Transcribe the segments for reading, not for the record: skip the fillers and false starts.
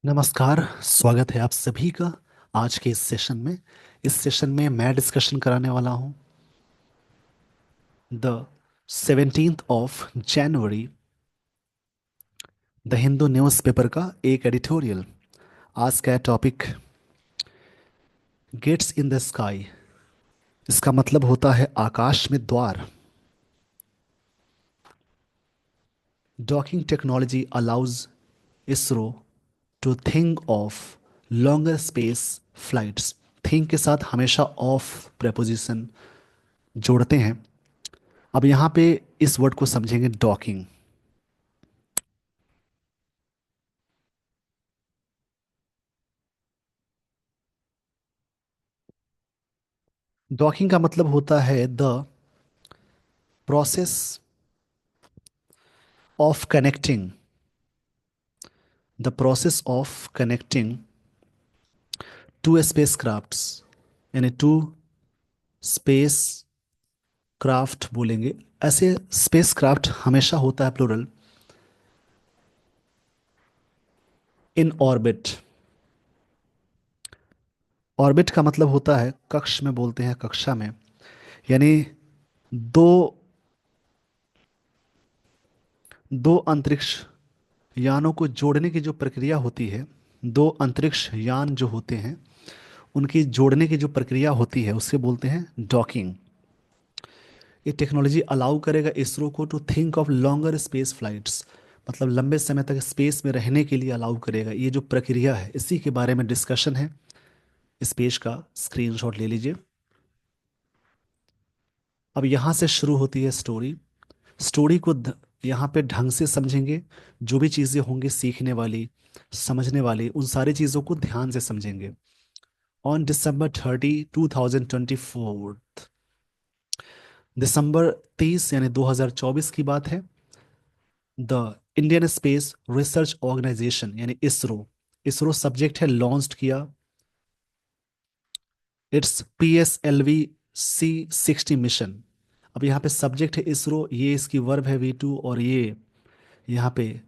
नमस्कार। स्वागत है आप सभी का आज के इस सेशन में। इस सेशन में मैं डिस्कशन कराने वाला हूँ the 17th of January the Hindu newspaper का एक एडिटोरियल। आज का topic gates in the sky. इसका मतलब होता है आकाश में द्वार। Docking technology allows ISRO to think of longer space flights. Think के साथ हमेशा ऑफ प्रेपोजिशन जोड़ते हैं। अब यहाँ पे इस वर्ड को समझेंगे डॉकिंग। डॉकिंग का मतलब होता है process of connecting the process of connecting two space crafts, यानी टू स्पेस क्राफ्ट बोलेंगे। ऐसे स्पेस क्राफ्ट हमेशा होता है प्लूरल इन ऑर्बिट। ऑर्बिट का मतलब होता है कक्ष में, बोलते हैं कक्षा में। यानी दो दो अंतरिक्ष यानों को जोड़ने की जो प्रक्रिया होती है, दो अंतरिक्ष यान जो होते हैं उनकी जोड़ने की जो प्रक्रिया होती है उसे बोलते हैं डॉकिंग। ये टेक्नोलॉजी अलाउ करेगा इसरो को to think of longer space flights, मतलब लंबे समय तक स्पेस में रहने के लिए अलाउ करेगा। ये जो प्रक्रिया है इसी के बारे में डिस्कशन है। इस पेज का स्क्रीनशॉट ले लीजिए। अब यहाँ से शुरू होती है स्टोरी। स्टोरी को यहाँ पे ढंग से समझेंगे। जो भी चीज़ें होंगी सीखने वाली, समझने वाली, उन सारी चीज़ों को ध्यान से समझेंगे। ऑन December 30, 2024, दिसंबर 30 यानी 2024 की बात है। The Indian space research organisation यानी इसरो, इसरो सब्जेक्ट है, लॉन्च किया इट्स PSLV-C60 मिशन। अब यहाँ पे सब्जेक्ट है इसरो, ये इसकी वर्ब है V2, और ये यहाँ पे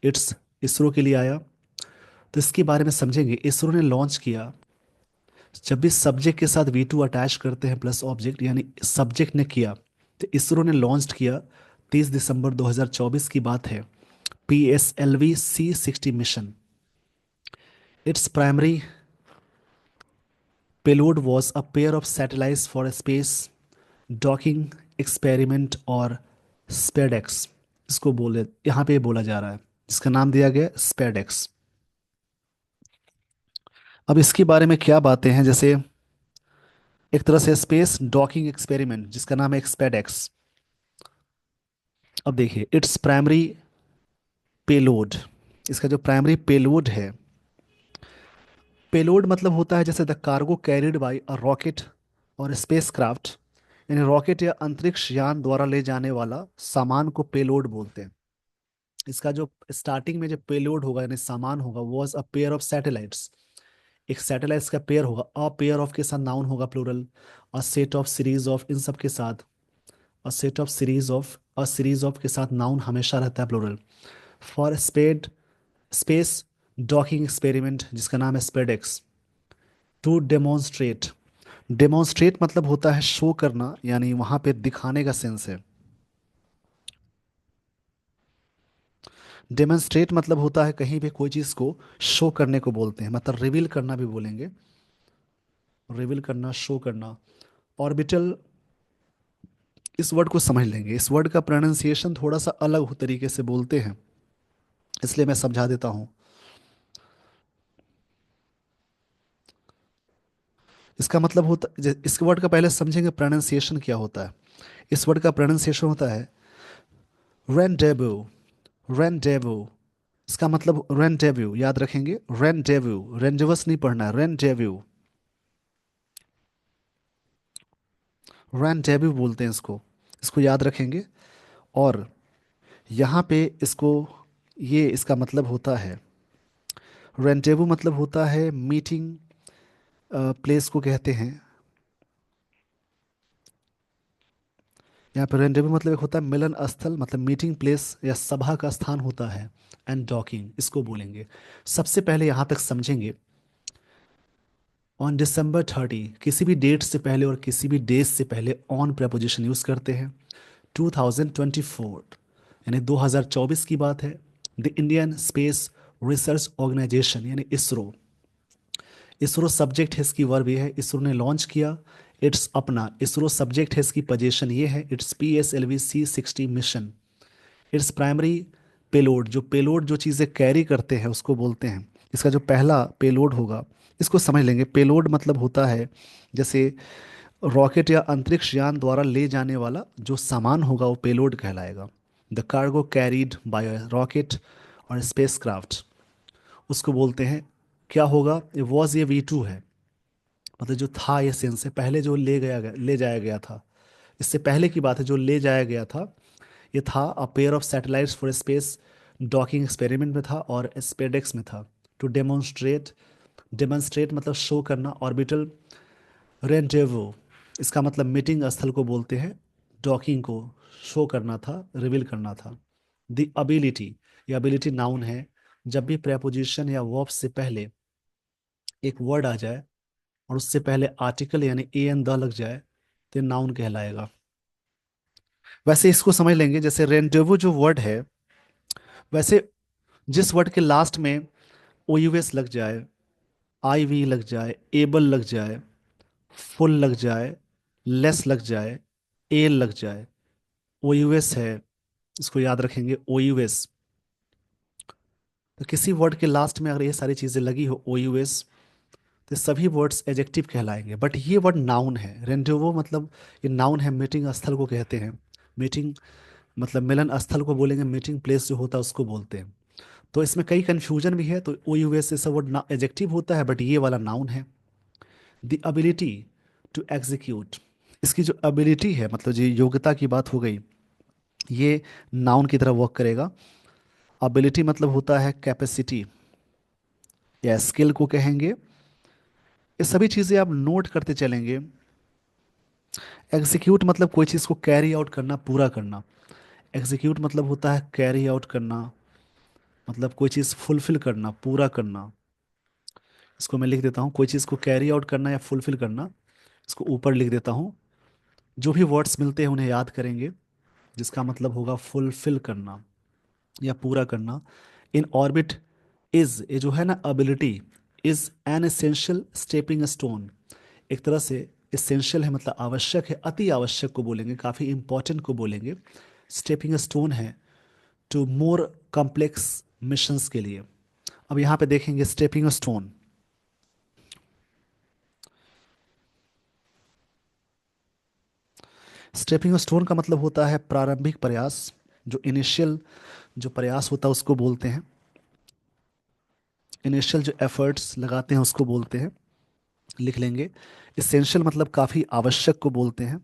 इट्स इसरो के लिए आया। तो इसके बारे में समझेंगे। इसरो ने लॉन्च किया। जब भी सब्जेक्ट के साथ V2 अटैच करते हैं प्लस ऑब्जेक्ट, यानी सब्जेक्ट ने किया, तो इसरो ने लॉन्च किया। 30 दिसंबर 2024 की बात है। PSLV-C60 mission. Its primary payload was a pair of satellites for a space docking experiment और स्पेडेक्स, इसको बोले यहाँ पे बोला जा रहा है, जिसका नाम दिया गया स्पेडेक्स। अब इसके बारे में क्या बातें हैं, जैसे एक तरह से स्पेस डॉकिंग एक्सपेरिमेंट जिसका नाम है स्पेडेक्स। अब देखिए इट्स प्राइमरी पेलोड, इसका जो प्राइमरी पेलोड है, पेलोड मतलब होता है जैसे the cargo carried by a rocket और स्पेस क्राफ्ट, यानी रॉकेट या अंतरिक्ष यान द्वारा ले जाने वाला सामान को पेलोड बोलते हैं। इसका जो स्टार्टिंग में जो पेलोड होगा यानी सामान होगा, was a pair of satellites. एक सैटेलाइट्स का पेयर होगा। अ पेयर ऑफ के साथ नाउन होगा plural. A set of series of, इन सब के साथ a set of series of, a series of के साथ नाउन हमेशा रहता है plural. For spade space docking experiment जिसका नाम है स्पेडेक्स। टू डेमोन्स्ट्रेट, डेमोन्स्ट्रेट मतलब होता है शो करना, यानी वहां पे दिखाने का सेंस है। डेमोन्स्ट्रेट मतलब होता है कहीं भी कोई चीज को शो करने को बोलते हैं, मतलब रिवील करना भी बोलेंगे। रिवील करना, शो करना। ऑर्बिटल, इस वर्ड को समझ लेंगे। इस वर्ड का प्रोनाउंसिएशन थोड़ा सा अलग तरीके से बोलते हैं, इसलिए मैं समझा देता हूँ। इसका मतलब होता, इस वर्ड का पहले समझेंगे प्रोनाउंसिएशन क्या होता है। इस वर्ड का प्रोनाउंसिएशन होता है रेंडेवू। रेंडेवू, इसका मतलब रेंडेवू, याद रखेंगे। रेंडेवू, रेंडेवस नहीं पढ़ना, रेंडेवू। रेंडेवू बोलते हैं इसको, इसको याद रखेंगे। और यहाँ पे इसको, ये इसका मतलब होता है, रेंडेवू मतलब होता है मीटिंग प्लेस को कहते हैं, यहाँ पे रेंडेवू मतलब एक होता है मिलन स्थल, मतलब मीटिंग प्लेस या सभा का स्थान होता है। एंड डॉकिंग इसको बोलेंगे। सबसे पहले यहाँ तक समझेंगे। ऑन December 30 किसी भी डेट से पहले और किसी भी डेज से पहले ऑन प्रपोजिशन यूज करते हैं। 2024 यानी 2024 की बात है। The Indian space research organisation यानी इसरो, इसरो सब्जेक्ट है इसकी, वर्ब ये है, इसरो ने लॉन्च किया। इट्स अपना इसरो सब्जेक्ट है इसकी, पोजीशन ये है, it's PSLV-C60 mission. Its primary payload, जो पेलोड जो चीज़ें कैरी करते हैं उसको बोलते हैं। इसका जो पहला पेलोड होगा, इसको समझ लेंगे। पेलोड मतलब होता है जैसे रॉकेट या अंतरिक्ष यान द्वारा ले जाने वाला जो सामान होगा वो पेलोड कहलाएगा। The cargo carried bye rocket और स्पेसक्राफ्ट, उसको बोलते हैं। क्या होगा, ये वॉज ये V2 है, मतलब जो था ये सेंस से पहले जो ले जाया गया था। इससे पहले की बात है, जो ले जाया गया था ये था अ pair of satellites for space docking experiment में था और स्पेडेक्स में था। टू डेमोन्स्ट्रेट, डेमोन्स्ट्रेट मतलब शो करना। ऑर्बिटल रेंडेवू, इसका मतलब मीटिंग स्थल को बोलते हैं। डॉकिंग को शो करना था, रिवील करना था। द अबिलिटी, ये अबिलिटी नाउन है। जब भी प्रेपोजिशन या वर्ब से पहले एक वर्ड आ जाए और उससे पहले आर्टिकल यानी ए एन द लग जाए तो नाउन कहलाएगा। वैसे इसको समझ लेंगे, जैसे रेंडेवू जो वर्ड है, वैसे जिस वर्ड के लास्ट में OUS लग जाए, IV लग जाए, एबल लग जाए, फुल लग जाए, लेस लग जाए, एल लग जाए, OUS है, इसको याद रखेंगे OUS। तो किसी वर्ड के लास्ट में अगर ये सारी चीज़ें लगी हो OUS, तो सभी वर्ड्स एजेक्टिव कहलाएंगे। बट ये वर्ड नाउन है, रेंडेवो मतलब ये नाउन है, मीटिंग स्थल को कहते हैं। मीटिंग मतलब मिलन स्थल को बोलेंगे, मीटिंग प्लेस जो होता है उसको बोलते हैं। तो इसमें कई कंफ्यूजन भी है। तो OUS से सब वर्ड एजेक्टिव होता है, बट ये वाला नाउन है। द एबिलिटी टू एग्जीक्यूट, इसकी जो एबिलिटी है मतलब जो योग्यता की बात हो गई, ये नाउन की तरह वर्क करेगा। एबिलिटी मतलब होता है कैपेसिटी या स्किल को कहेंगे। ये सभी चीज़ें आप नोट करते चलेंगे। एग्जीक्यूट मतलब कोई चीज़ को कैरी आउट करना, पूरा करना। एग्जीक्यूट मतलब होता है कैरी आउट करना, मतलब कोई चीज़ फुलफिल करना, पूरा करना। इसको मैं लिख देता हूँ, कोई चीज़ को कैरी आउट करना या फुलफिल करना, इसको ऊपर लिख देता हूँ। जो भी वर्ड्स मिलते हैं उन्हें याद करेंगे, जिसका मतलब होगा फुलफिल करना या पूरा करना। इन ऑर्बिट इज, ये जो है ना ability, is an essential stepping stone, एक तरह से एसेंशियल है मतलब आवश्यक है, अति आवश्यक को बोलेंगे, काफ़ी इंपॉर्टेंट को बोलेंगे। स्टेपिंग स्टोन है टू मोर कॉम्प्लेक्स मिशंस के लिए। अब यहाँ पे देखेंगे स्टेपिंग स्टोन। स्टेपिंग स्टोन का मतलब होता है प्रारंभिक प्रयास, जो इनिशियल जो प्रयास होता है उसको बोलते हैं। इनिशियल जो एफर्ट्स लगाते हैं उसको बोलते हैं, लिख लेंगे। इसेंशियल मतलब काफ़ी आवश्यक को बोलते हैं।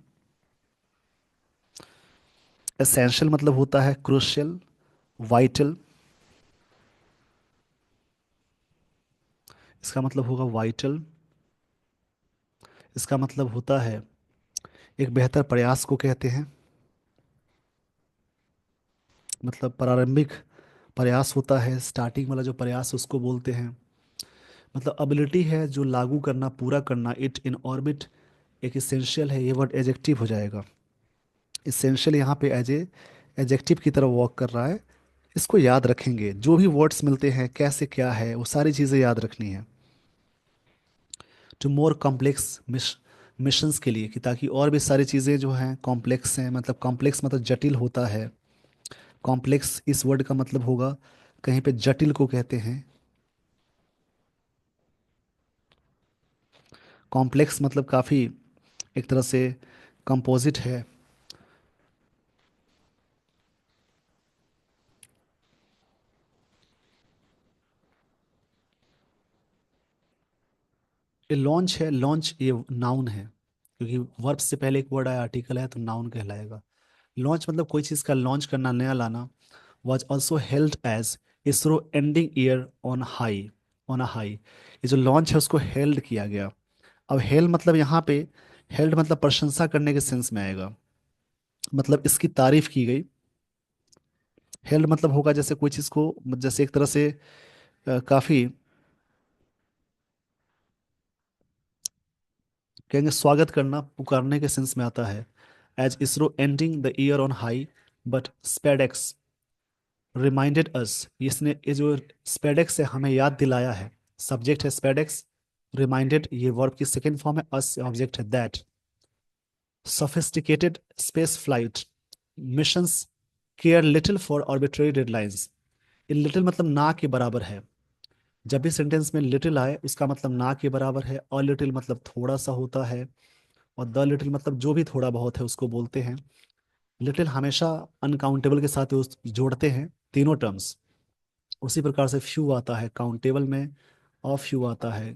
एसेंशियल मतलब होता है क्रूशियल, वाइटल, इसका मतलब होगा वाइटल। इसका मतलब होता है एक बेहतर प्रयास को कहते हैं, मतलब प्रारंभिक प्रयास होता है, स्टार्टिंग वाला जो प्रयास उसको बोलते हैं। मतलब एबिलिटी है जो लागू करना, पूरा करना। इट इन ऑर्बिट एक इसेंशियल है, ये वर्ड एजेक्टिव हो जाएगा। इसेंशियल यहाँ पे एज ए एजेक्टिव की तरह वर्क कर रहा है। इसको याद रखेंगे, जो भी वर्ड्स मिलते हैं कैसे क्या है वो सारी चीज़ें याद रखनी है। टू मोर कॉम्प्लेक्स मिशंस के लिए, कि ताकि और भी सारी चीज़ें जो हैं कॉम्प्लेक्स हैं, मतलब कॉम्प्लेक्स मतलब जटिल होता है। कॉम्प्लेक्स इस वर्ड का मतलब होगा, कहीं पे जटिल को कहते हैं। कॉम्प्लेक्स मतलब काफ़ी एक तरह से कंपोजिट है। ये लॉन्च है, लॉन्च ये नाउन है, क्योंकि वर्ब से पहले एक वर्ड आया, आर्टिकल है, तो नाउन कहलाएगा। लॉन्च मतलब कोई चीज़ का लॉन्च करना, नया लाना। Was also held as ISRO ending year on high, on a high. ये जो लॉन्च है उसको हेल्ड किया गया। अब हेल्ड मतलब यहाँ पे हेल्ड मतलब प्रशंसा करने के सेंस में आएगा। मतलब इसकी तारीफ की गई। हेल्ड मतलब होगा जैसे कोई चीज को, जैसे एक तरह से काफी कहेंगे स्वागत करना, पुकारने के सेंस में आता है। As ISRO ending the year on high, but SpaDeX reminded us, इसने ये जो स्पेडेक्स है हमें याद दिलाया है। सब्जेक्ट है स्पेडेक्स, रिमाइंडेड ये वर्ब की सेकेंड फॉर्म है, अस ऑब्जेक्ट है that sophisticated space flight missions care little for arbitrary deadlines। ये लिटिल मतलब ना के बराबर है। जब भी सेंटेंस में लिटिल आए उसका मतलब ना के बराबर है, और लिटिल मतलब थोड़ा सा होता है, और द लिटिल मतलब जो भी थोड़ा बहुत है उसको बोलते हैं। लिटिल हमेशा अनकाउंटेबल के साथ जोड़ते हैं तीनों टर्म्स। उसी प्रकार से फ्यू आता है काउंटेबल में, ऑफ फ्यू आता है,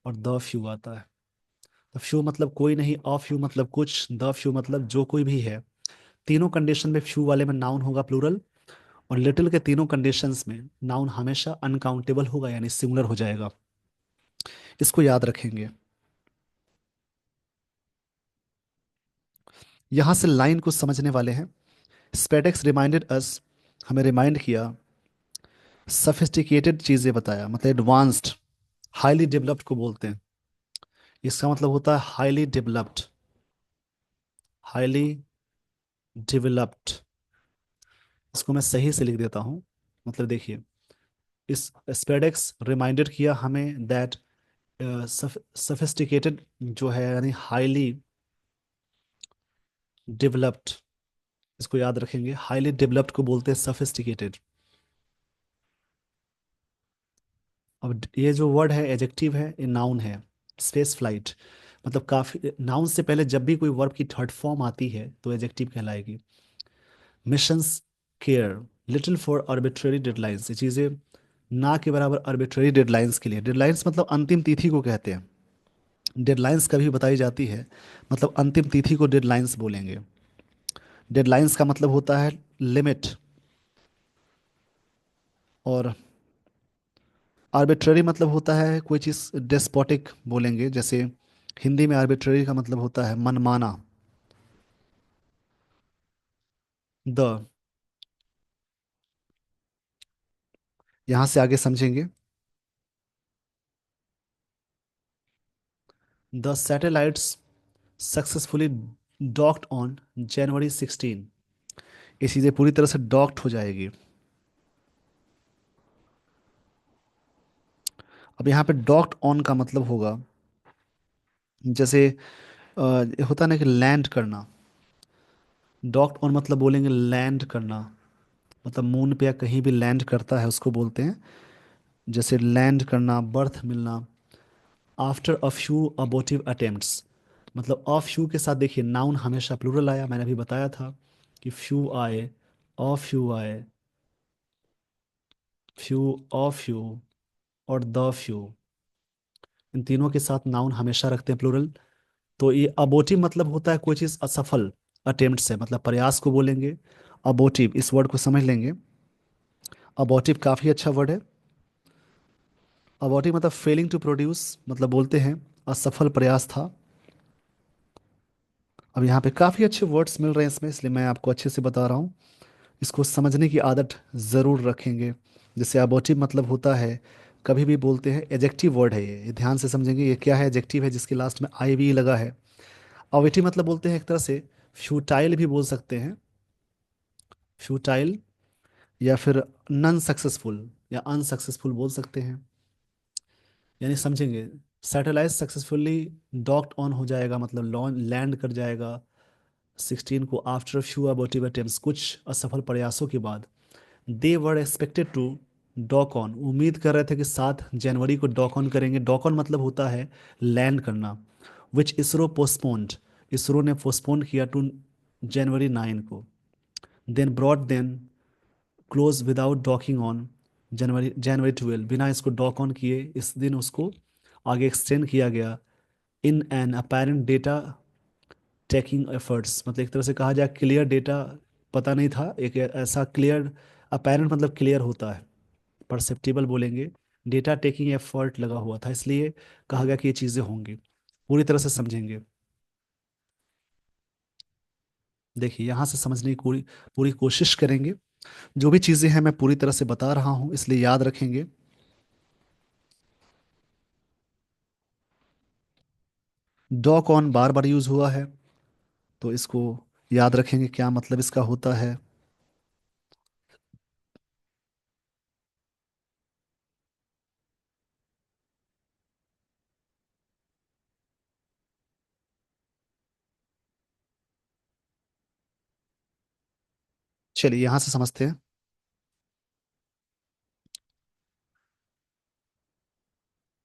और द फ्यू आता है। तो फ्यू मतलब कोई नहीं, ऑफ फ्यू मतलब कुछ, द फ्यू मतलब जो कोई भी है। तीनों कंडीशन में फ्यू वाले में नाउन होगा प्लूरल, और लिटिल के तीनों कंडीशंस में नाउन हमेशा अनकाउंटेबल होगा यानी सिंगुलर हो जाएगा। इसको याद रखेंगे। यहां से लाइन को समझने वाले हैं। स्पेडेक्स रिमाइंडेड अस, हमें रिमाइंड किया, सफिस्टिकेटेड चीजें बताया मतलब एडवांस्ड, हाईली डेवलप्ड को बोलते हैं। इसका मतलब होता है हाईली डेवलप्ड, हाईली डेवलप्ड। इसको मैं सही से लिख देता हूँ। मतलब देखिए, इस स्पेडेक्स रिमाइंडेड किया हमें दैट सफिस्टिकेटेड जो है यानी हाईली डेवलप्ड, इसको याद रखेंगे। हाईली डेवलप्ड को बोलते हैं सफिस्टिकेटेड। अब ये जो वर्ड है एजेक्टिव है, ये नाउन है। स्पेस फ्लाइट मतलब काफी, नाउन से पहले जब भी कोई वर्ब की थर्ड फॉर्म आती है तो एजेक्टिव कहलाएगी। Missions care little for arbitrary deadlines, ये चीजें ना के बराबर आर्बिट्रेरी डेडलाइंस के लिए। डेडलाइंस मतलब अंतिम तिथि को कहते हैं। डेडलाइंस कभी बताई जाती है मतलब अंतिम तिथि को डेडलाइंस बोलेंगे। डेडलाइंस का मतलब होता है लिमिट, और आर्बिट्ररी मतलब होता है कोई चीज़ डेस्पोटिक बोलेंगे। जैसे हिंदी में आर्बिट्ररी का मतलब होता है मनमाना। द, यहाँ से आगे समझेंगे। The satellites successfully docked on January 16। ये चीज़ें पूरी तरह से डॉक्ड हो जाएगी। अब यहाँ पे डॉक्ड ऑन का मतलब होगा जैसे होता है ना कि लैंड करना। डॉक्ड ऑन मतलब बोलेंगे लैंड करना, मतलब मून पे या कहीं भी लैंड करता है उसको बोलते हैं। जैसे लैंड करना, बर्थ मिलना। आफ्टर अ फ्यू अबॉर्टिव अटेम्प्ट्स, मतलब अ फ्यू के साथ देखिए नाउन हमेशा प्लूरल आया, मैंने अभी बताया था कि फ्यू आए, अ फ्यू आए, फ्यू, अ फ्यू, और द फ्यू, इन तीनों के साथ नाउन हमेशा रखते हैं प्लूरल। तो ये अबोटिव मतलब होता है कोई चीज़ असफल, अटेम्प्ट से मतलब प्रयास को बोलेंगे। अबोटिव इस वर्ड को समझ लेंगे। अबोटिव काफ़ी अच्छा वर्ड है। अबोटिव मतलब फेलिंग टू प्रोड्यूस, मतलब बोलते हैं असफल प्रयास था। अब यहाँ पे काफ़ी अच्छे वर्ड्स मिल रहे हैं इसमें, इसलिए मैं आपको अच्छे से बता रहा हूँ। इसको समझने की आदत ज़रूर रखेंगे। जैसे अबॉर्टिव मतलब होता है, कभी भी बोलते हैं एजेक्टिव वर्ड है ये ध्यान से समझेंगे ये क्या है। एजेक्टिव है जिसके लास्ट में आई वी लगा है। अवेटिव मतलब बोलते हैं एक तरह से फ्यूटाइल भी बोल सकते हैं, फ्यूटाइल, या फिर नन सक्सेसफुल या अनसक्सेसफुल बोल सकते हैं। यानी समझेंगे, सैटेलाइट सक्सेसफुली डॉक्ड ऑन हो जाएगा मतलब लॉन्च लैंड कर जाएगा 16 को, आफ्टर फ्यू अबॉर्टिव अटेम्प्ट्स, कुछ असफल प्रयासों के बाद। They were expected to dock on, उम्मीद कर रहे थे कि 7 जनवरी को डॉक ऑन करेंगे। डॉक ऑन मतलब होता है लैंड करना। विच इसरो पोस्टपोन्ड, इसरो ने पोस्टपोन किया टू January 9 को। Then broad then close without docking on January 12, बिना इसको डॉक ऑन किए इस दिन उसको आगे एक्सटेंड किया गया। In an apparent data taking efforts, मतलब एक तरह से कहा जाए क्लियर डेटा पता नहीं था, एक ऐसा क्लियर, अपेरेंट मतलब क्लियर होता है, परसेप्टिबल बोलेंगे। डेटा टेकिंग एफर्ट लगा हुआ था इसलिए कहा गया कि ये चीज़ें होंगी। पूरी तरह से समझेंगे। देखिए यहाँ से समझने की पूरी पूरी कोशिश करेंगे। जो भी चीज़ें हैं मैं पूरी तरह से बता रहा हूँ, इसलिए याद रखेंगे। डॉक ऑन बार बार यूज हुआ है, तो इसको याद रखेंगे क्या मतलब इसका होता है। चलिए यहाँ से समझते हैं।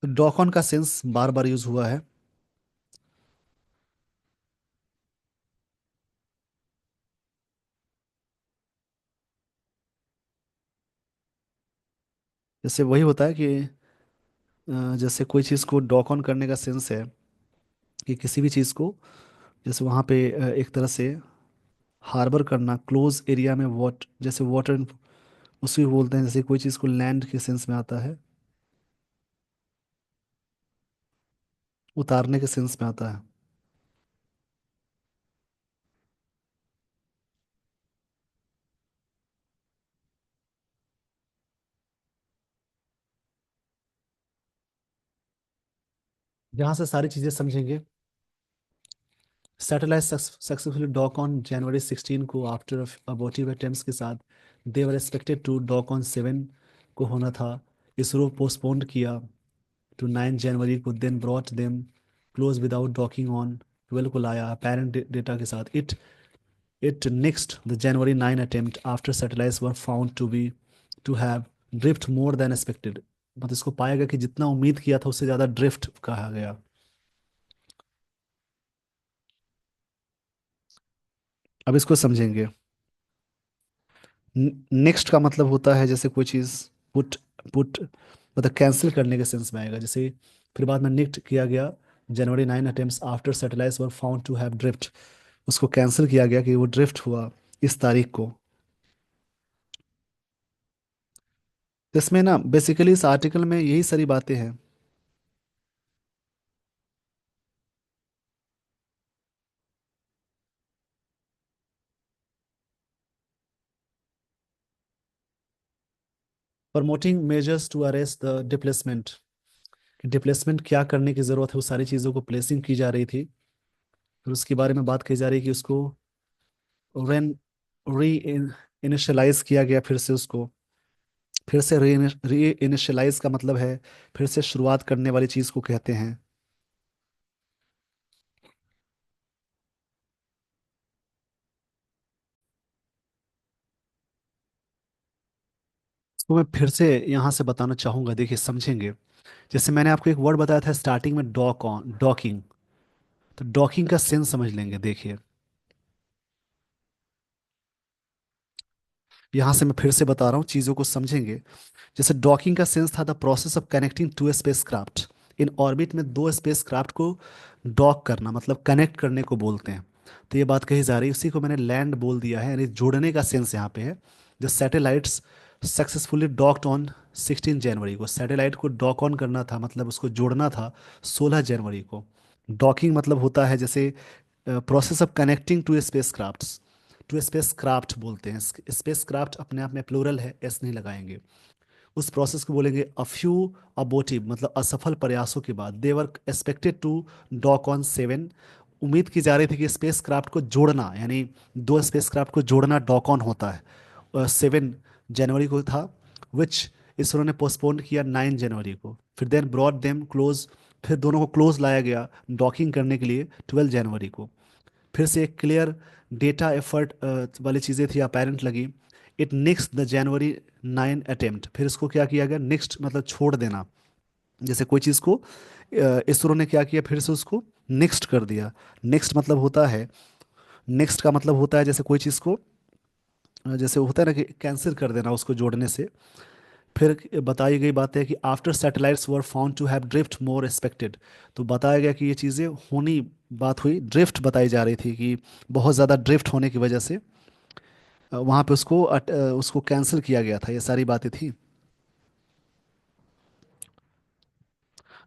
तो डॉक ऑन का सेंस बार बार यूज हुआ है। जैसे वही होता है कि जैसे कोई चीज़ को डॉक ऑन करने का सेंस है कि किसी भी चीज़ को, जैसे वहाँ पे एक तरह से हार्बर करना, क्लोज एरिया में जैसे वाटर, उसी को बोलते हैं। जैसे कोई चीज़ को लैंड के सेंस में आता है, उतारने के सेंस में आता है। जहाँ से सारी चीज़ें समझेंगे। Satellite successfully dock on January 16 को आफ्टर अबॉर्टिव अटेम्प्ट्स के साथ। They were expected to dock on 7 को होना था। इसरो पोस्टपोन्ड किया टू 9 जनवरी को, then brought them close without docking on 12 को लाया अपेरेंट डेटा के साथ। It next the January 9 attempt after satellites were found to have drift more than expected। मतलब इसको पाया गया कि जितना उम्मीद किया था उससे ज़्यादा ड्रिफ्ट कहा गया। अब इसको समझेंगे। नेक्स्ट का मतलब होता है जैसे कोई चीज़ पुट पुट मतलब कैंसिल करने के सेंस में आएगा। जैसे फिर बाद में निक्ट किया गया, January 9 attempts after satellites were found to have drift, उसको कैंसिल किया गया कि वो ड्रिफ्ट हुआ इस तारीख को। तो इसमें ना बेसिकली इस आर्टिकल में यही सारी बातें हैं। Promoting measures to arrest the displacement, displacement क्या करने की जरूरत है, उस सारी चीज़ों को प्लेसिंग की जा रही थी। फिर उसके बारे में बात की जा रही है कि उसको रेन री इनिशियलाइज किया गया फिर से उसको। फिर से री इनिशियलाइज का मतलब है फिर से शुरुआत करने वाली चीज़ को कहते हैं। तो मैं फिर से यहाँ से बताना चाहूंगा, देखिए समझेंगे। जैसे मैंने आपको एक वर्ड बताया था स्टार्टिंग में, डॉकिंग। तो डॉकिंग का सेंस समझ लेंगे, देखिए। यहाँ से मैं फिर से बता रहा हूँ, चीज़ों को समझेंगे। जैसे डॉकिंग का सेंस था the process of connecting two space craft in orbit, में दो स्पेस क्राफ्ट को डॉक करना मतलब कनेक्ट करने को बोलते हैं। तो ये बात कही जा रही है, उसी को मैंने लैंड बोल दिया है, यानी जोड़ने का सेंस यहाँ पे है। जो सैटेलाइट्स सक्सेसफुली डॉक्ड ऑन 16 जनवरी को, सैटेलाइट को डॉक ऑन करना था मतलब उसको जोड़ना था 16 जनवरी को। डॉकिंग मतलब होता है जैसे process of connecting two space crafts, two space craft बोलते हैं। स्पेस क्राफ्ट अपने आप में प्लूरल है, एस नहीं लगाएंगे। उस प्रोसेस को बोलेंगे अ फ्यू अबोटिव, मतलब असफल प्रयासों के बाद। देवर एक्सपेक्टेड टू डॉक ऑन 7, उम्मीद की जा रही थी कि स्पेस क्राफ्ट को जोड़ना, यानी दो स्पेस क्राफ्ट को जोड़ना डॉक ऑन होता है, 7 जनवरी को था। विच इसरो ने पोस्टपोन किया 9 जनवरी को। फिर देन ब्रॉड देम क्लोज, फिर दोनों को क्लोज लाया गया डॉकिंग करने के लिए 12 जनवरी को। फिर से एक क्लियर डेटा एफर्ट वाली चीज़ें थी, अपेरेंट लगी। It next the January 9 attempt, फिर इसको क्या किया गया, नेक्स्ट मतलब छोड़ देना। जैसे कोई चीज़ को इसरो ने क्या किया, फिर से उसको नेक्स्ट कर दिया। नेक्स्ट मतलब होता है, नेक्स्ट का मतलब होता है जैसे कोई चीज़ को जैसे होता है ना कि कैंसिल कर देना उसको जोड़ने से। फिर बताई गई बात है कि after satellites were found to have drift more expected, तो बताया गया कि ये चीज़ें होनी, बात हुई ड्रिफ्ट बताई जा रही थी कि बहुत ज़्यादा ड्रिफ्ट होने की वजह से वहाँ पे उसको कैंसिल किया गया था, ये सारी बातें थी।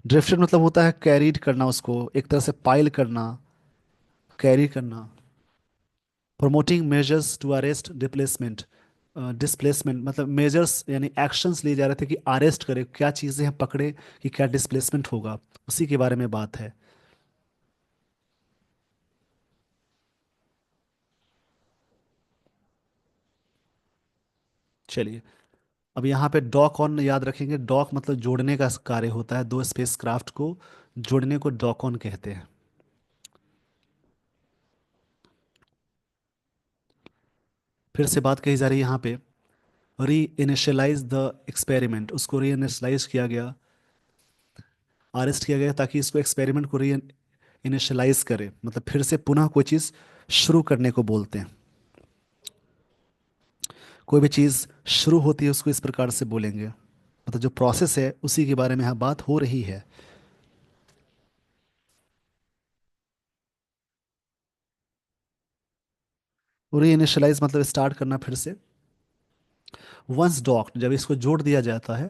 ड्रिफ्टेड मतलब होता है कैरीड करना, उसको एक तरह से पाइल करना, कैरी करना। Promoting measures to arrest displacement, displacement मतलब मेजर्स यानी एक्शंस लिए जा रहे थे कि अरेस्ट करे, क्या चीज़ें हम पकड़े कि क्या डिस्प्लेसमेंट होगा, उसी के बारे में बात है। चलिए, अब यहाँ पे डॉक ऑन याद रखेंगे। डॉक मतलब जोड़ने का कार्य होता है, दो स्पेस क्राफ्ट को जोड़ने को डॉक ऑन कहते हैं। फिर से बात कही जा रही है यहाँ पे, री इनिशियलाइज द एक्सपेरिमेंट, उसको री इनिशियलाइज किया गया, अरेस्ट किया गया ताकि इसको एक्सपेरिमेंट को री इनिशियलाइज करे, मतलब फिर से पुनः कोई चीज़ शुरू करने को बोलते हैं। कोई भी चीज़ शुरू होती है उसको इस प्रकार से बोलेंगे, मतलब जो प्रोसेस है उसी के बारे में यहाँ बात हो रही है। री इनिशियलाइज मतलब स्टार्ट करना फिर से। वंस डॉक्ड जब इसको जोड़ दिया जाता है,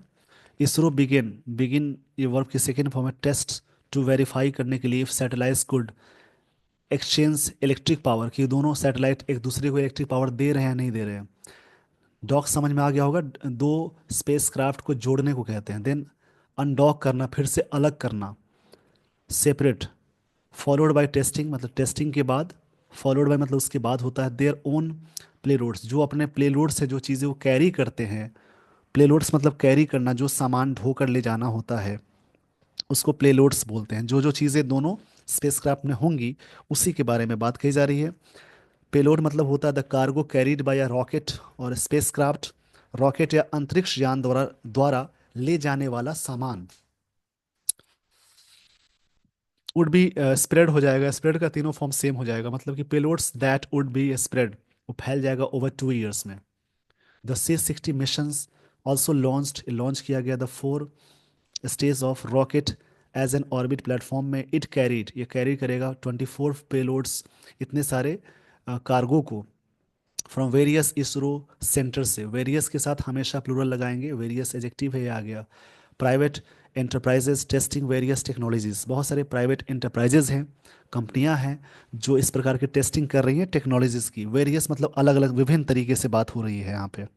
इसरो बिगिन, बिगिन ये वर्ब की सेकेंड फॉर्म है, टेस्ट टू वेरीफाई करने के लिए if satellite good exchange electric power, कि दोनों सैटेलाइट एक दूसरे को इलेक्ट्रिक पावर दे रहे हैं या नहीं दे रहे हैं। डॉक समझ में आ गया होगा, दो स्पेस क्राफ्ट को जोड़ने को कहते हैं। देन अनडॉक करना, फिर से अलग करना, सेपरेट। फॉलोड बाय टेस्टिंग मतलब टेस्टिंग के बाद, फॉलोड बाय मतलब उसके बाद होता है देयर ओन प्ले लोड्स, जो अपने प्ले लोड से जो चीज़ें वो कैरी करते हैं। प्ले लोड्स मतलब कैरी करना, जो सामान ढोकर ले जाना होता है उसको प्ले लोड्स बोलते हैं। जो जो चीज़ें दोनों स्पेसक्राफ्ट में होंगी उसी के बारे में बात कही जा रही है। पेलोड मतलब होता है the cargo carried bye a rocket और स्पेसक्राफ्ट, रॉकेट या अंतरिक्ष यान द्वारा द्वारा ले जाने वाला सामान। वुड बी स्प्रेड हो जाएगा, स्प्रेड का तीनों फॉर्म सेम हो जाएगा, मतलब कि payloads that would be spread, वो फैल जाएगा ओवर 2 ईयर्स में। The C-60 missions also launched, launch किया गया the 4 stage of rocket as an orbit platform में। इट कैरीड ये कैरी करेगा 24 पेलोड्स, इतने सारे कार्गो को, फ्रॉम वेरियस इसरो सेंटर से। वेरियस के साथ हमेशा प्लूरल लगाएंगे, वेरियस एजेक्टिव है ये आ गया। Private enterprises testing various technologies, बहुत सारे प्राइवेट एंटरप्राइजेज हैं, कंपनियां हैं जो इस प्रकार की टेस्टिंग कर रही हैं टेक्नोलॉजीज की। वेरियस मतलब अलग अलग विभिन्न तरीके से बात हो रही है यहाँ पे।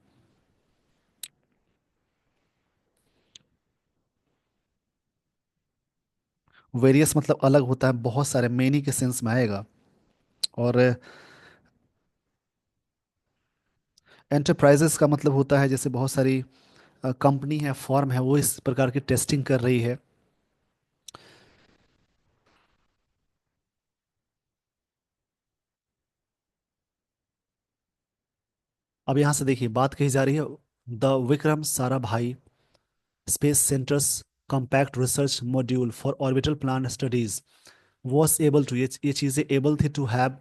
वेरियस मतलब अलग होता है, बहुत सारे, मेनी के सेंस में आएगा। और एंटरप्राइजेस का मतलब होता है जैसे बहुत सारी कंपनी है, फॉर्म है, वो इस प्रकार की टेस्टिंग कर रही है। अब यहाँ से देखिए बात कही जा रही है, the Vikram Sarabhai space centre's compact research module for orbital plan studies was able to, ये चीज़ें एबल थी टू हैव,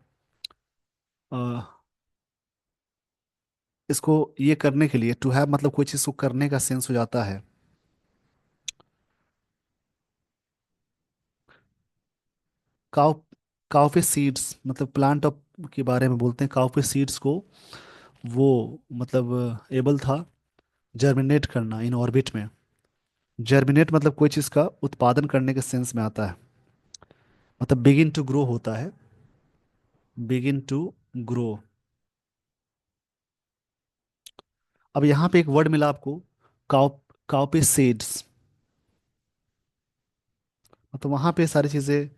इसको ये करने के लिए, टू हैव मतलब कोई चीज़ को करने का सेंस हो जाता है। काउ काउपे सीड्स मतलब प्लांट ऑफ के बारे में बोलते हैं। काउपे सीड्स को वो मतलब एबल था जर्मिनेट करना इन ऑर्बिट में। जर्मिनेट मतलब कोई चीज़ का उत्पादन करने के सेंस में आता है, मतलब बिगिन टू ग्रो होता है, बिगिन टू ग्रो। अब यहाँ पे एक वर्ड मिला आपको, काउ काउपे सीड्स, मतलब वहाँ पे सारी चीज़ें,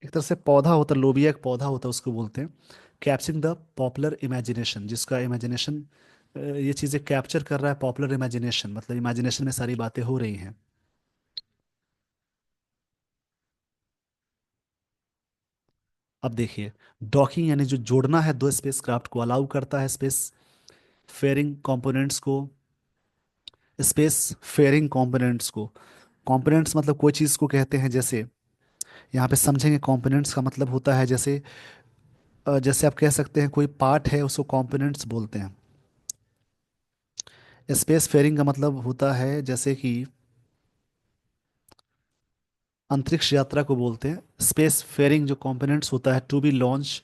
एक तरह से पौधा होता है, लोबिया एक पौधा होता है उसको बोलते हैं। कैप्चरिंग द पॉपुलर इमेजिनेशन, जिसका इमेजिनेशन ये चीज़ें कैप्चर कर रहा है, पॉपुलर इमेजिनेशन मतलब इमेजिनेशन में सारी बातें हो रही हैं। अब देखिए, डॉकिंग यानी जो जोड़ना है दो स्पेस क्राफ्ट को अलाउ करता है स्पेस फेयरिंग कंपोनेंट्स को, स्पेस फेयरिंग कंपोनेंट्स को। कंपोनेंट्स मतलब कोई चीज़ को कहते हैं, जैसे यहाँ पे समझेंगे कंपोनेंट्स का मतलब होता है जैसे जैसे आप कह सकते हैं कोई पार्ट है उसको कंपोनेंट्स बोलते हैं। स्पेस फेयरिंग का मतलब होता है जैसे कि अंतरिक्ष यात्रा को बोलते हैं। स्पेस फेयरिंग जो कंपोनेंट्स होता है टू बी लॉन्च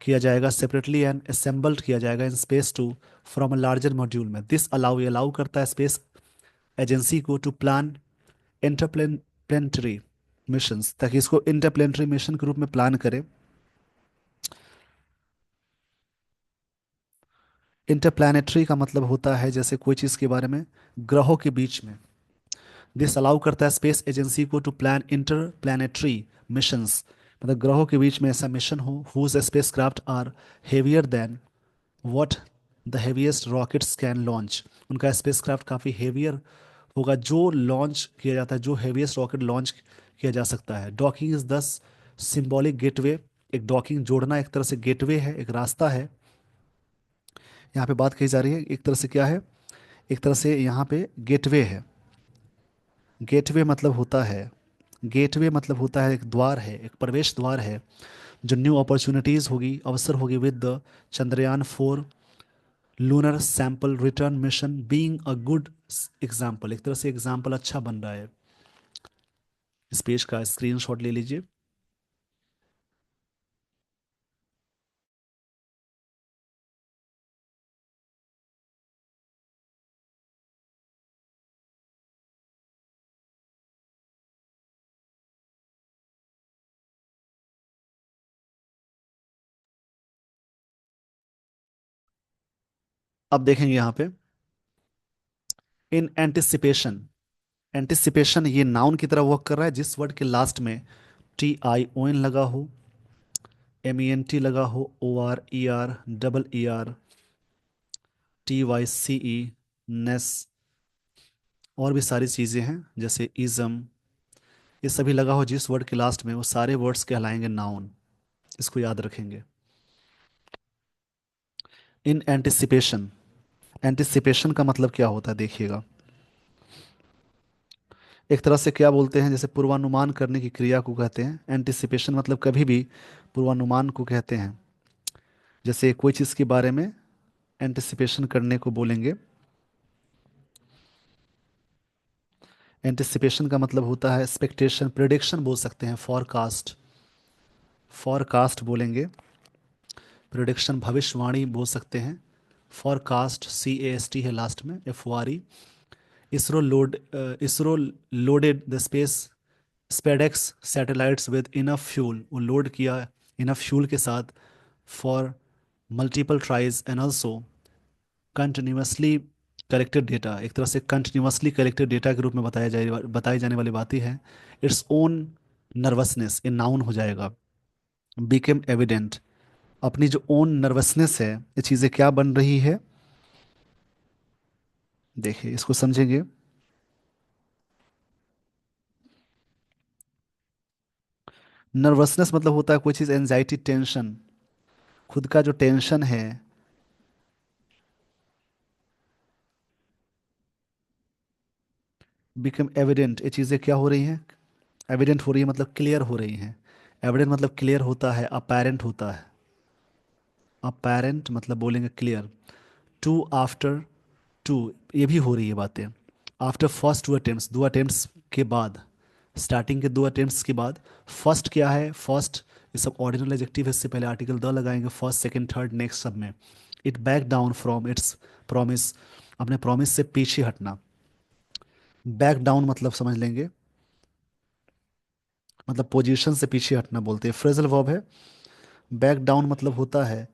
किया जाएगा सेपरेटली एंड असेंबल्ड किया जाएगा in space to from a larger module में। दिस अलाउ, ये अलाउ करता है स्पेस एजेंसी को टू प्लान इंटरप्लेनेटरी, मिशंस, ताकि इसको इंटरप्लेनेटरी मिशन के रूप में प्लान करें। इंटरप्लैनेटरी का मतलब होता है जैसे कोई चीज़ के बारे में ग्रहों के बीच में। दिस अलाउ करता है स्पेस एजेंसी को to plan interplanetary missions, मतलब ग्रहों के बीच में ऐसा मिशन हो whose space craft are heavier than what the heaviest rockets can launch. उनका स्पेस क्राफ्ट काफ़ी हेवियर होगा जो लॉन्च किया जाता है, जो हेवीएस्ट रॉकेट लॉन्च किया जा सकता है। डॉकिंग इज दस सिंबॉलिक गेटवे। एक डॉकिंग जोड़ना एक तरह से गेटवे है, एक रास्ता है। यहाँ पे बात कही जा रही है एक तरह से क्या है, एक तरह से यहाँ पे गेटवे है। गेटवे मतलब होता है, गेटवे मतलब होता है एक द्वार है, एक प्रवेश द्वार है, जो न्यू अपॉर्चुनिटीज होगी, अवसर होगी with the Chandrayaan 4 lunar sample return mission being a good example. एक तरह से एग्जाम्पल अच्छा बन रहा है। इस पेज का स्क्रीनशॉट ले लीजिए। अब देखेंगे यहाँ पे इन एंटिसिपेशन। एंटिसिपेशन ये नाउन की तरह वर्क कर रहा है जिस वर्ड के लास्ट में TION लगा हो, MENT लगा हो, ORER TYCE नेस, और भी सारी चीज़ें हैं जैसे इज़म, ये सभी लगा हो जिस वर्ड के लास्ट में, वो सारे वर्ड्स कहलाएंगे नाउन। इसको याद रखेंगे। इन एंटिसिपेशन, एंटिसिपेशन का मतलब क्या होता है देखिएगा। एक तरह से क्या बोलते हैं, जैसे पूर्वानुमान करने की क्रिया को कहते हैं एंटिसिपेशन, मतलब कभी भी पूर्वानुमान को कहते हैं। जैसे कोई चीज़ के बारे में एंटिसिपेशन करने को बोलेंगे। एंटिसिपेशन का मतलब होता है एक्सपेक्टेशन, प्रिडिक्शन बोल सकते हैं, फॉरकास्ट, फॉरकास्ट बोलेंगे। प्रिडिक्शन भविष्यवाणी बोल सकते हैं। फॉरकास्ट CAST है लास्ट में, FORE। ISRO loaded the space SpaDeX satellites with enough fuel, वो लोड किया इनफ फ्यूल के साथ, for multiple tries and also continuously collected data. एक तरह से कंटिन्यूसली कलेक्टेड डेटा के रूप में बताई जाने वाली बात ही है। इट्स ओन नर्वसनेस, ये नाउन हो जाएगा। बिकेम एविडेंट, अपनी जो ओन नर्वसनेस है, ये चीज़ें क्या बन रही है, देखिए इसको समझेंगे। नर्वसनेस मतलब होता है कोई चीज़, एंजाइटी, टेंशन, खुद का जो टेंशन है। बिकम एविडेंट, ये चीज़ें क्या हो रही हैं, एविडेंट हो रही है मतलब क्लियर हो रही हैं। एविडेंट मतलब क्लियर होता है, अपेरेंट होता है। अपेरेंट मतलब बोलेंगे क्लियर। टू आफ्टर टू, ये भी हो रही है बातें। आफ्टर फर्स्ट 2 अटेम्प्ट्स, 2 अटेम्प्ट्स के बाद, स्टार्टिंग के 2 अटेम्प्ट्स के बाद। फर्स्ट क्या है, फर्स्ट ये सब ऑर्डिनल एडजेक्टिव है, इससे पहले आर्टिकल द लगाएंगे, फर्स्ट सेकंड थर्ड नेक्स्ट सब में। It back down from its promise, अपने प्रॉमिस से पीछे हटना। बैक डाउन मतलब समझ लेंगे, मतलब पोजीशन से पीछे हटना बोलते हैं, फ्रेजल वर्ब है। बैक डाउन मतलब होता है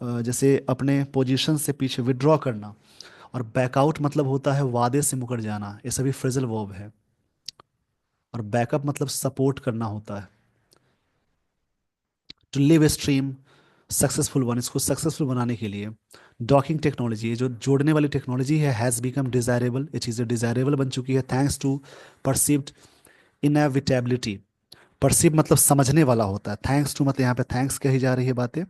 जैसे अपने पोजीशन से पीछे विड्रॉ करना। और बैकआउट मतलब होता है वादे से मुकर जाना, ये सभी फ्रेजल वर्ब है। और बैकअप मतलब सपोर्ट करना होता है। To live stream, successful one, इसको सक्सेसफुल बनाने के लिए। डॉकिंग टेक्नोलॉजी, ये जो जोड़ने वाली टेक्नोलॉजी है, हैज़ बिकम डिजायरेबल, ये चीज़ें डिजायरेबल बन चुकी है thanks to perceived inevitability. Perceive मतलब समझने वाला होता है, थैंक्स टू मतलब यहाँ पे थैंक्स कही जा रही है बातें।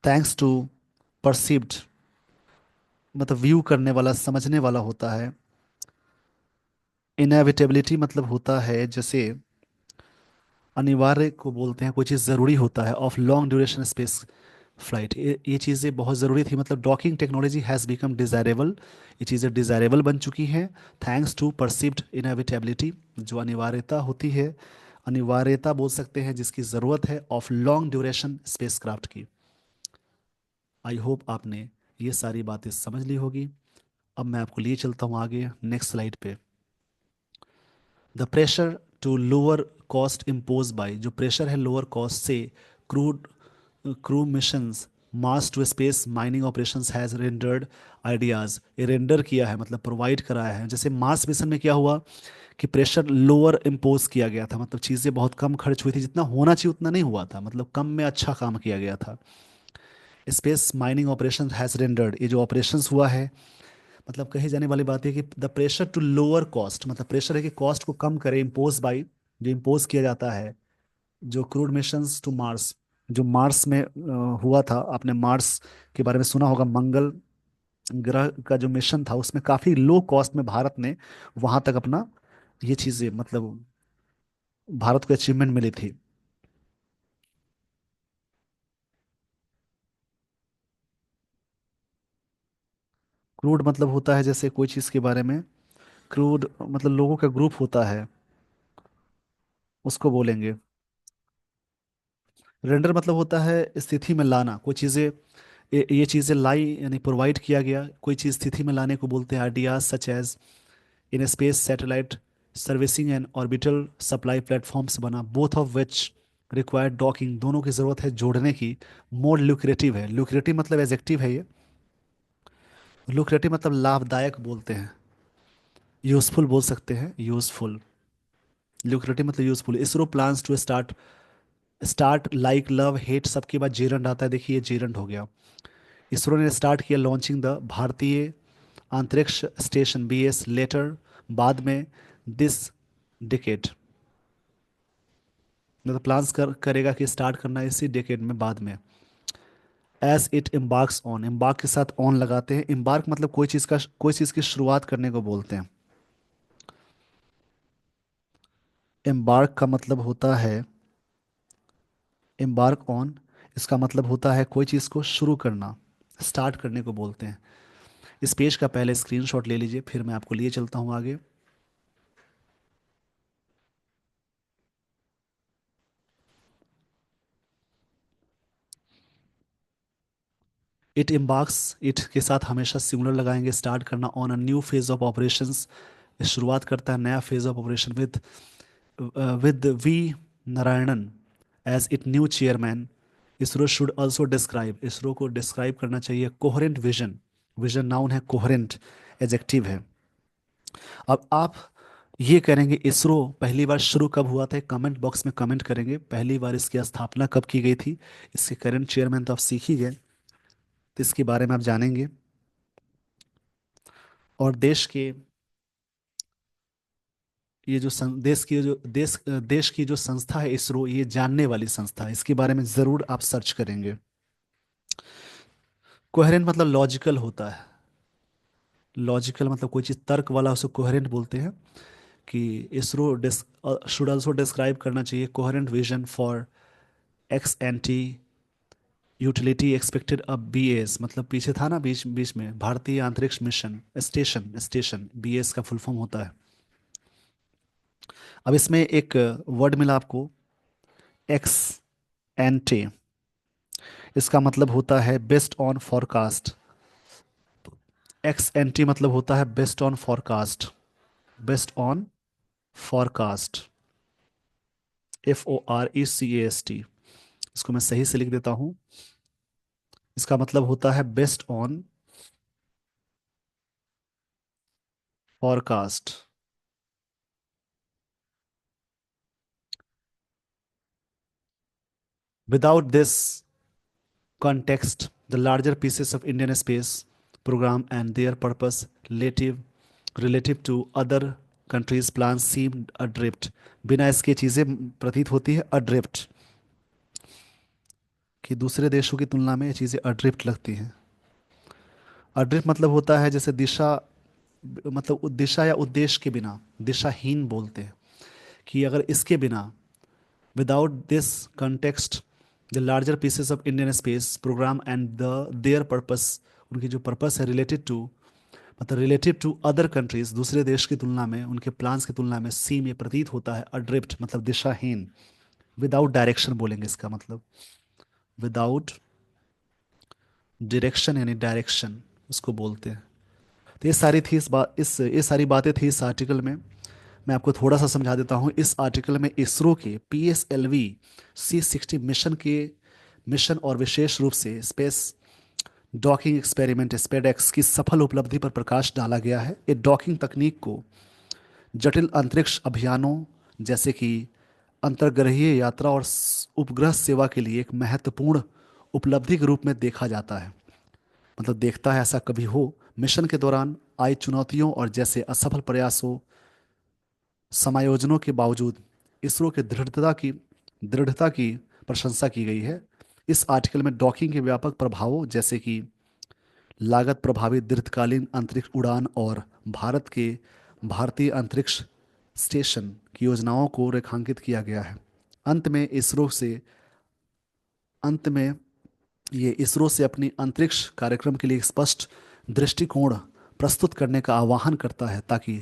थैंक्स टू परसीव्ड मतलब व्यू करने वाला, समझने वाला होता है। इनएविटेबिलिटी मतलब होता है जैसे अनिवार्य को बोलते हैं, कोई चीज़ ज़रूरी होता है, of long duration space flight, ये चीज़ें बहुत ज़रूरी थी, मतलब docking technology has become desirable, ये चीज़ें डिज़ायरेबल बन चुकी हैं थैंक्स टू परसीव्ड इनएविटेबिलिटी, जो अनिवार्यता होती है, अनिवार्यता बोल सकते हैं जिसकी ज़रूरत है, ऑफ लॉन्ग ड्यूरेशन स्पेसक्राफ्ट की। आई होप आपने ये सारी बातें समझ ली होगी। अब मैं आपको लिए चलता हूँ आगे नेक्स्ट स्लाइड पे। The pressure to lower cost impose by, जो प्रेशर है लोअर कॉस्ट से crewed crew missions Mars to space mining operations has rendered ideas, ये रेंडर किया है मतलब प्रोवाइड कराया है। जैसे मार्स मिशन में क्या हुआ कि प्रेशर लोअर इम्पोज किया गया था, मतलब चीज़ें बहुत कम खर्च हुई थी, जितना होना चाहिए उतना नहीं हुआ था, मतलब कम में अच्छा काम किया गया था। Space mining operation has rendered, ये जो ऑपरेशंस हुआ है, मतलब कही जाने वाली बात है कि the pressure to lower cost, मतलब प्रेशर है कि कॉस्ट को कम करे, इम्पोज बाई, जो इम्पोज किया जाता है, जो क्रूड मिशंस टू मार्स, जो मार्स में हुआ था, आपने मार्स के बारे में सुना होगा, मंगल ग्रह का जो मिशन था उसमें काफी लो कॉस्ट में भारत ने वहां तक अपना ये चीजें, मतलब भारत को अचीवमेंट मिली थी। क्रूड मतलब होता है जैसे कोई चीज के बारे में, क्रूड मतलब लोगों का ग्रुप होता है, उसको बोलेंगे। रेंडर मतलब होता है स्थिति में लाना, कोई चीजें, ये चीजें लाई यानी प्रोवाइड किया गया, कोई चीज स्थिति में लाने को बोलते हैं। Ideas such as in space satellite servicing and orbital supply platforms बना, both of which required docking, दोनों की जरूरत है जोड़ने की। मोर लुक्रेटिव है, लुक्रेटिव मतलब एजेक्टिव है ये, लुक्रेटिव मतलब लाभदायक बोलते हैं, यूजफुल बोल सकते हैं, यूजफुल। लुक्रेटिव मतलब useful. ISRO plans to start, start like love hate सबके बाद जेरंड आता है, देखिए ये जेरंड हो गया। इसरो ने स्टार्ट किया लॉन्चिंग द भारतीय अंतरिक्ष स्टेशन BS लेटर, बाद में, दिस डिकेड, मतलब प्लान्स करेगा कि स्टार्ट करना है इसी डिकेड में, बाद में। As it embarks on, embark के साथ ऑन लगाते हैं, एम्बार्क मतलब कोई चीज़ का, कोई चीज़ की शुरुआत करने को बोलते हैं। एम्बार्क का मतलब होता है, एम्बार्क ऑन, इसका मतलब होता है कोई चीज़ को शुरू करना, स्टार्ट करने को बोलते हैं। इस पेज का पहले स्क्रीनशॉट ले लीजिए, फिर मैं आपको लिए चलता हूँ आगे। इट एम्बार्क्स, इट के साथ हमेशा सिंगुलर लगाएंगे, स्टार्ट करना, on a new phase of operations, शुरुआत करता है नया phase of operation, with V Narayanan as it new chairman. ISRO should also describe, ISRO को डिस्क्राइब करना चाहिए कोहेरेंट विजन, विजन नाउन है, कोहेरेंट एजेक्टिव है। अब आप ये करेंगे इसरो पहली बार शुरू कब हुआ था, कमेंट बॉक्स में कमेंट करेंगे, पहली बार इसकी स्थापना कब की गई थी। इसके करंट चेयरमैन तो आप सीख ही गए, तो इसके बारे में आप जानेंगे। और देश के, ये जो देश की जो देश की जो संस्था है इसरो, ये जानने वाली संस्था है, इसके बारे में जरूर आप सर्च करेंगे। कोहेरेंट मतलब लॉजिकल होता है, लॉजिकल मतलब कोई चीज़ तर्क वाला, उसे कोहेरेंट बोलते हैं। कि इसरो शुड ऑल्सो डिस्क्राइब करना चाहिए coherent vision for X N T utility expected अब BS, मतलब पीछे था ना बीच बीच में, भारतीय अंतरिक्ष मिशन स्टेशन, स्टेशन BS का फुल फॉर्म होता है। अब इसमें एक वर्ड मिला आपको, XNT, इसका मतलब होता है बेस्ट ऑन फॉरकास्ट। XNT मतलब होता है best on forecast, best on forecast, FORECAST। इसको मैं सही से लिख देता हूँ, इसका मतलब होता है best on forecast. Without this context, the larger pieces of Indian space program and their purpose relative to other countries' plans seem adrift. बिना इसके चीज़ें प्रतीत होती है adrift, कि दूसरे देशों की तुलना में ये चीज़ें adrift लगती हैं। adrift मतलब होता है जैसे दिशा, मतलब दिशा या उद्देश्य के बिना, दिशाहीन बोलते हैं, कि अगर इसके बिना, without this context, the larger pieces of Indian space program and their purpose, उनकी जो पर्पस है रिलेटेड टू, मतलब रिलेटिव टू अदर कंट्रीज, दूसरे देश की तुलना में, उनके प्लान्स की तुलना में, सीम ये प्रतीत होता है अड्रिफ्ट मतलब दिशाहीन। विदाउट डायरेक्शन बोलेंगे इसका मतलब, विदाउट डायरेक्शन यानी डायरेक्शन उसको बोलते हैं। तो ये सारी थी इस बात, इस ये सारी बातें थी इस आर्टिकल में। मैं आपको थोड़ा सा समझा देता हूँ। इस आर्टिकल में इसरो के PSLV C60 मिशन और विशेष रूप से स्पेस डॉकिंग एक्सपेरिमेंट स्पेडएक्स की सफल उपलब्धि पर प्रकाश डाला गया है। ये डॉकिंग तकनीक को जटिल अंतरिक्ष अभियानों जैसे कि अंतर्ग्रहीय यात्रा और उपग्रह सेवा के लिए एक महत्वपूर्ण उपलब्धि के रूप में देखा जाता है। मतलब देखता है, ऐसा कभी हो। मिशन के दौरान आई चुनौतियों और जैसे असफल प्रयासों समायोजनों के बावजूद इसरो के दृढ़ता की प्रशंसा की गई है। इस आर्टिकल में डॉकिंग के व्यापक प्रभावों जैसे कि लागत प्रभावित दीर्घकालीन अंतरिक्ष उड़ान और भारतीय अंतरिक्ष स्टेशन की योजनाओं को रेखांकित किया गया है। अंत में इसरो से अंत में ये इसरो से अपनी अंतरिक्ष कार्यक्रम के लिए एक स्पष्ट दृष्टिकोण प्रस्तुत करने का आह्वान करता है ताकि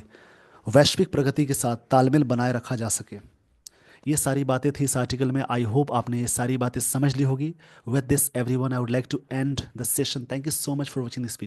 वैश्विक प्रगति के साथ तालमेल बनाए रखा जा सके। ये सारी बातें थी इस आर्टिकल में। आई होप आपने ये सारी बातें समझ ली होगी। With this everyone, I would like to end the session. Thank you so much for watching this video.